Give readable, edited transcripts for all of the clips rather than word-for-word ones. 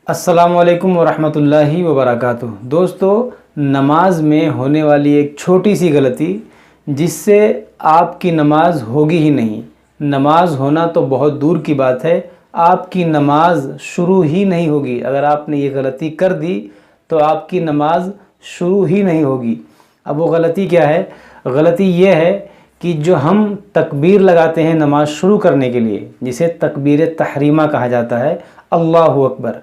السلام علیکم ورحمۃ اللہ وبرکاتہ۔ دوستو، نماز میں ہونے والی ایک چھوٹی سی غلطی جس سے آپ کی نماز ہوگی ہی نہیں، نماز ہونا تو بہت دور کی بات ہے، آپ کی نماز شروع ہی نہیں ہوگی۔ اگر آپ نے یہ غلطی کر دی تو آپ کی نماز شروع ہی نہیں ہوگی۔ اب وہ غلطی کیا ہے؟ غلطی یہ ہے کہ جو ہم تکبیر لگاتے ہیں نماز شروع کرنے کے لیے، جسے تکبیر تحریمہ کہا جاتا ہے، اللہ اکبر،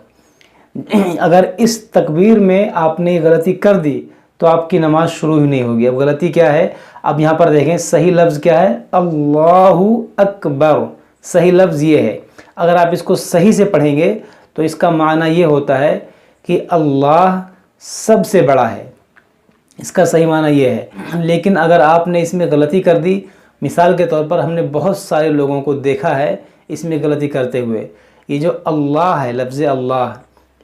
اگر اس تکبیر میں آپ نے یہ غلطی کر دی تو آپ کی نماز شروع ہی نہیں ہوگی۔ اب غلطی کیا ہے؟ اب یہاں پر دیکھیں، صحیح لفظ کیا ہے؟ اللہ اکبر، صحیح لفظ یہ ہے۔ اگر آپ اس کو صحیح سے پڑھیں گے تو اس کا معنی یہ ہوتا ہے کہ اللہ سب سے بڑا ہے، اس کا صحیح معنی یہ ہے۔ لیکن اگر آپ نے اس میں غلطی کر دی، مثال کے طور پر ہم نے بہت سارے لوگوں کو دیکھا ہے اس میں غلطی کرتے ہوئے، یہ جو اللہ ہے، لفظ اللہ،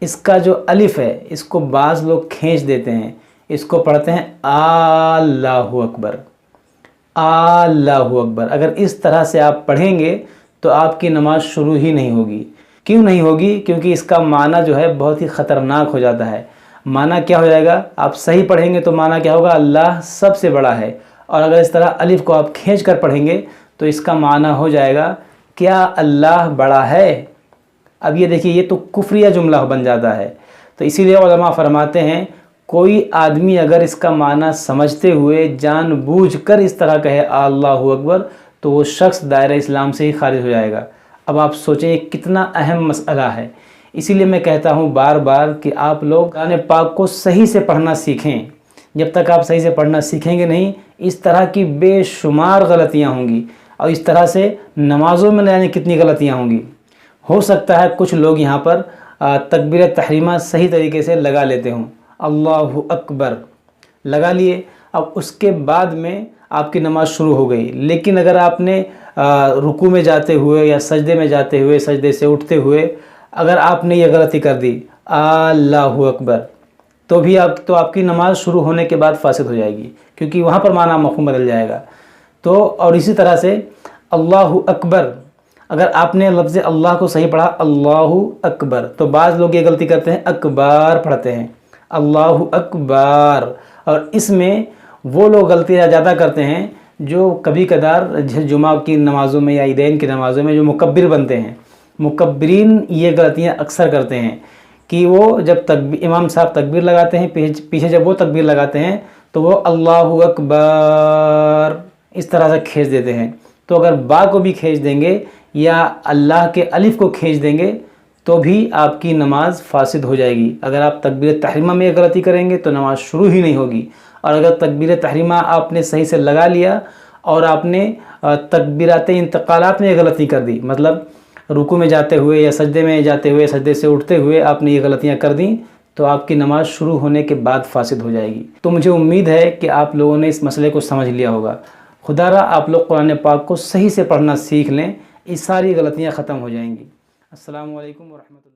اس کا جو الف ہے اس کو بعض لوگ کھینچ دیتے ہیں، اس کو پڑھتے ہیں اللہ اکبر، اللہ اکبر۔ اگر اس طرح سے آپ پڑھیں گے تو آپ کی نماز شروع ہی نہیں ہوگی۔ کیوں نہیں ہوگی؟ کیونکہ اس کا معنی جو ہے بہت ہی خطرناک ہو جاتا ہے۔ معنی کیا ہو جائے گا؟ آپ صحیح پڑھیں گے تو معنی کیا ہوگا؟ اللہ سب سے بڑا ہے، اور اگر اس طرح الف کو آپ کھینچ کر پڑھیں گے تو اس کا معنی ہو جائے گا کیا اللہ بڑا ہے؟ اب یہ دیکھیے، یہ تو کفریہ جملہ بن جاتا ہے۔ تو اسی لیے علماء فرماتے ہیں کوئی آدمی اگر اس کا معنی سمجھتے ہوئے جان بوجھ کر اس طرح کہے اللہ اکبر تو وہ شخص دائرہ اسلام سے ہی خارج ہو جائے گا۔ اب آپ سوچیں یہ کتنا اہم مسئلہ ہے۔ اسی لیے میں کہتا ہوں بار بار کہ آپ لوگ قرآن پاک کو صحیح سے پڑھنا سیکھیں۔ جب تک آپ صحیح سے پڑھنا سیکھیں گے نہیں، اس طرح کی بے شمار غلطیاں ہوں گی، اور اس طرح سے نمازوں میں نہ جانے کتنی غلطیاں ہوں گی۔ ہو سکتا ہے کچھ لوگ یہاں پر تکبیر تحریمہ صحیح طریقے سے لگا لیتے ہوں، اللہ اکبر لگا لیے، اب اس کے بعد میں آپ کی نماز شروع ہو گئی۔ لیکن اگر آپ نے رکوع میں جاتے ہوئے یا سجدے میں جاتے ہوئے، سجدے سے اٹھتے ہوئے اگر آپ نے یہ غلطی کر دی اللہ اکبر، تو بھی آپ کی نماز شروع ہونے کے بعد فاسد ہو جائے گی، کیونکہ وہاں پر معنی مفہوم بدل جائے گا۔ تو اور اسی طرح سے اللہ اکبر، اگر آپ نے لفظ اللہ کو صحیح پڑھا اللہ اکبر، تو بعض لوگ یہ غلطی کرتے ہیں اکبار پڑھتے ہیں، اللہ اکبر، اور اس میں وہ لوگ غلطیاں زیادہ کرتے ہیں جو کبھی کبھار جمعہ کی نمازوں میں یا عیدین کی نمازوں میں جو مکبر بنتے ہیں، مکبرین یہ غلطیاں اکثر کرتے ہیں کہ وہ جب امام صاحب تکبیر لگاتے ہیں، پیچھے جب وہ تکبیر لگاتے ہیں تو وہ اللہ اکبر اس طرح سے کھینچ دیتے ہیں۔ تو اگر با کو بھی کھینچ دیں گے یا اللہ کے الف کو کھینچ دیں گے تو بھی آپ کی نماز فاسد ہو جائے گی۔ اگر آپ تکبیر تحریمہ میں غلطی کریں گے تو نماز شروع ہی نہیں ہوگی، اور اگر تکبیر تحریمہ آپ نے صحیح سے لگا لیا اور آپ نے تکبیرات انتقالات میں غلطی کر دی، مطلب رکوع میں جاتے ہوئے یا سجدے میں جاتے ہوئے، سجدے سے اٹھتے ہوئے آپ نے یہ غلطیاں کر دیں، تو آپ کی نماز شروع ہونے کے بعد فاسد ہو جائے گی۔ تو مجھے امید ہے کہ آپ لوگوں نے اس مسئلے کو سمجھ لیا ہوگا۔ خدا را آپ لوگ قرآن پاک کو صحیح سے پڑھنا سیکھ لیں، یہ ساری غلطیاں ختم ہو جائیں گی۔ السلام علیکم ورحمۃ اللہ۔